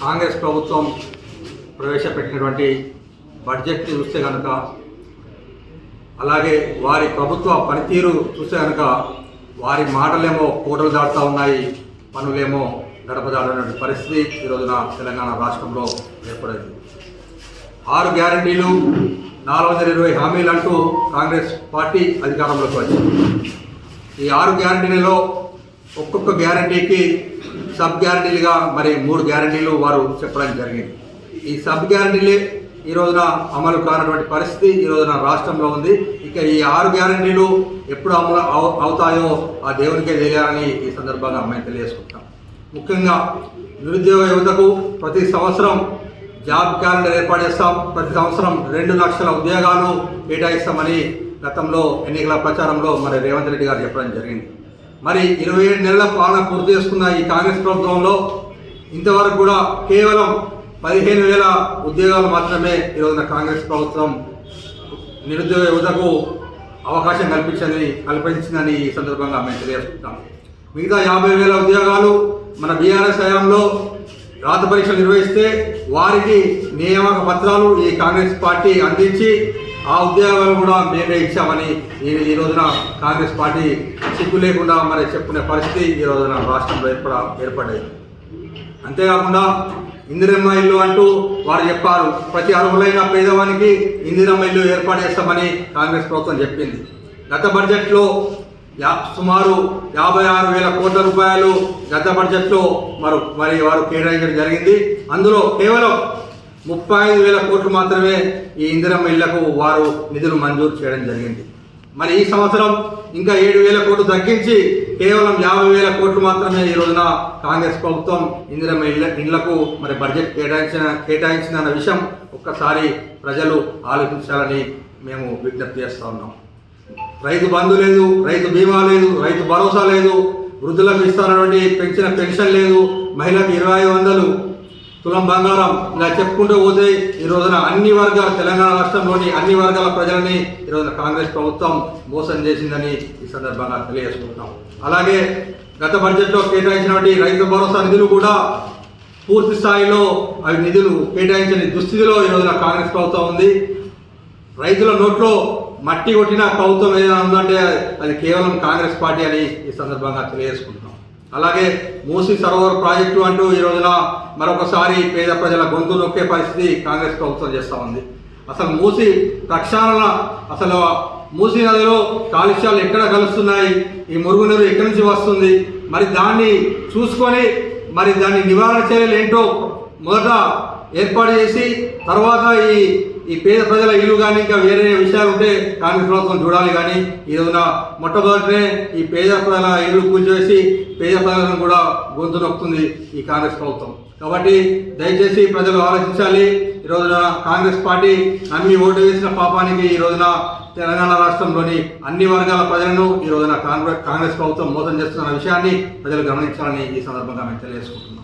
కాంగ్రెస్ ప్రభుత్వం ప్రవేశపెట్టినటువంటి బడ్జెట్ని చూస్తే కనుక, అలాగే వారి ప్రభుత్వ పనితీరు చూస్తే కనుక వారి మాటలేమో కోటలు దాటుతూ ఉన్నాయి, పనులేమో గడప దాటటువంటి పరిస్థితి ఈ రోజున తెలంగాణ రాష్ట్రంలో ఏర్పడింది. 6 గ్యారంటీలు 420 హామీలు అంటూ కాంగ్రెస్ పార్టీ అధికారంలోకి వచ్చింది. ఈ 6 గ్యారంటీలలో ఒక్కొక్క గ్యారంటీకి సబ్ గ్యారంటీలుగా మరి 3 గ్యారంటీలు వారు చెప్పడం జరిగింది. ఈ సబ్ గ్యారంటీలే ఈ రోజున అమలు కానటువంటి పరిస్థితి ఈ రోజున రాష్ట్రంలో ఉంది. ఇక ఈ 6 గ్యారంటీలు ఎప్పుడు అమలు అవుతాయో ఆ దేవునికే తెలియాలని ఈ సందర్భంగా మేము తెలియజేసుకుంటాం. ముఖ్యంగా నిరుద్యోగ యువతకు ప్రతి సంవత్సరం జాబ్ క్యాలెండర్ ఏర్పాటు చేస్తాం. ప్రతి సంవత్సరం 2 లక్షల ఉద్యోగాలు కేటాయిస్తామని గతంలో ఎన్నికల ప్రచారంలో మరి రేవంత్ రెడ్డి గారు చెప్పడం జరిగింది. మరి 27 నెలల పాలన పూర్తి చేసుకున్న ఈ కాంగ్రెస్ ప్రభుత్వంలో ఇంతవరకు కూడా కేవలం 15,000 ఉద్యోగాలు మాత్రమే ఈరోజున కాంగ్రెస్ ప్రభుత్వం నిరుద్యోగ యువతకు అవకాశం కల్పించిందని ఈ సందర్భంగా మేము తెలియజేస్తున్నాం. మిగతా 50,000 ఉద్యోగాలు మన బీఆర్ఎస్ హయాంలో రాత పరీక్షలు నిర్వహిస్తే వారికి నియామక పత్రాలు ఈ కాంగ్రెస్ పార్టీ అందించి ఆ ఉద్యోగాలు కూడా మేమే ఇచ్చామని ఈ రోజున కాంగ్రెస్ పార్టీ సిగ్గు లేకుండా మరి చెప్పుకునే పరిస్థితి ఈ రోజున రాష్ట్రంలో ఏర్పడ్డాయి. అంతేకాకుండా ఇందిరమ్మ ఇల్లు అంటూ వారు చెప్పారు. ప్రతి అర్హులైన పేదవానికి ఇందిరమ్మ ఇల్లు ఏర్పాటు చేస్తామని కాంగ్రెస్ ప్రభుత్వం చెప్పింది. గత బడ్జెట్లో సుమారు 56,000 కోట్ల రూపాయలు గత బడ్జెట్లో మరి వారు కేటాయించడం జరిగింది. అందులో కేవలం 35,000 కోట్లు మాత్రమే ఈ ఇందిరమ్మ ఇళ్లకు వారు నిధులు మంజూరు చేయడం జరిగింది. మరి ఈ సంవత్సరం ఇంకా 7,000 కోట్లు తగ్గించి కేవలం 50,000 కోట్లు మాత్రమే ఈ రోజున కాంగ్రెస్ ప్రభుత్వం ఇందిరమ్మ ఇళ్లకు మరి బడ్జెట్ కేటాయించిన విషయం ఒక్కసారి ప్రజలు ఆలోచించాలని మేము విజ్ఞప్తి చేస్తూ ఉన్నాం. రైతు బంధు లేదు, రైతు బీమా లేదు, రైతు భరోసా లేదు, వృద్ధులకు ఇస్తానటువంటి పెన్షన్ లేదు, మహిళలకు 2,500 తులం బంగారం, ఇలా చెప్పుకుంటూ పోతే ఈ రోజున అన్ని వర్గాల తెలంగాణ రాష్ట్రంలోని అన్ని వర్గాల ప్రజలని ఈ రోజున కాంగ్రెస్ ప్రభుత్వం మోసం చేసిందని ఈ సందర్భంగా తెలియజేసుకుంటున్నాం. అలాగే గత బడ్జెట్లో కేటాయించినటువంటి రైతు భరోసా నిధులు కూడా పూర్తి స్థాయిలో అవి నిధులు కేటాయించని దుస్థితిలో ఈ రోజున కాంగ్రెస్ ప్రభుత్వం ఉంది. రైతుల నోట్లో మట్టి కొట్టిన ప్రభుత్వం ఏదైనా ఉందంటే అది కేవలం కాంగ్రెస్ పార్టీ అని ఈ సందర్భంగా తెలియజేసుకుంటున్నాం. అలాగే మూసీ సరోవర్ ప్రాజెక్టు అంటూ ఈ రోజున మరొకసారి పేద ప్రజల గొంతు నొక్కే పరిస్థితి కాంగ్రెస్ ప్రభుత్వం చేస్తూ ఉంది. అసలు మూసీ ప్రక్షాళన, అసలు మూసీ నదిలో కాలుష్యాలు ఎక్కడ కలుస్తున్నాయి, ఈ మురుగునీరు ఎక్కడి నుంచి వస్తుంది, మరి దాన్ని చూసుకొని మరి దాన్ని నివారణ చర్యలు ఏంటో మొదట ఏర్పాటు చేసి తర్వాత ఈ పేద ప్రజల ఇల్లు కానీ ఇంకా వేరే విషయాలు ఉంటే కాంగ్రెస్ ప్రభుత్వం చూడాలి. కానీ ఈ రోజున మొట్టమొదటినే ఈ పేద ప్రజల ఇల్లు కూల్చేసి పేద ప్రజలను కూడా గొంతు నొక్కుతుంది ఈ కాంగ్రెస్ ప్రభుత్వం. కాబట్టి దయచేసి ప్రజలు ఆలోచించాలి. ఈ రోజున కాంగ్రెస్ పార్టీ నమ్మి ఓటు వేసిన పాపానికి ఈ రోజున తెలంగాణ రాష్ట్రంలోని అన్ని వర్గాల ప్రజలను ఈ రోజున కాంగ్రెస్ ప్రభుత్వం మోసం చేస్తున్న విషయాన్ని ప్రజలు గమనించాలని ఈ సందర్భంగా మేము తెలియజేసుకుంటున్నాం.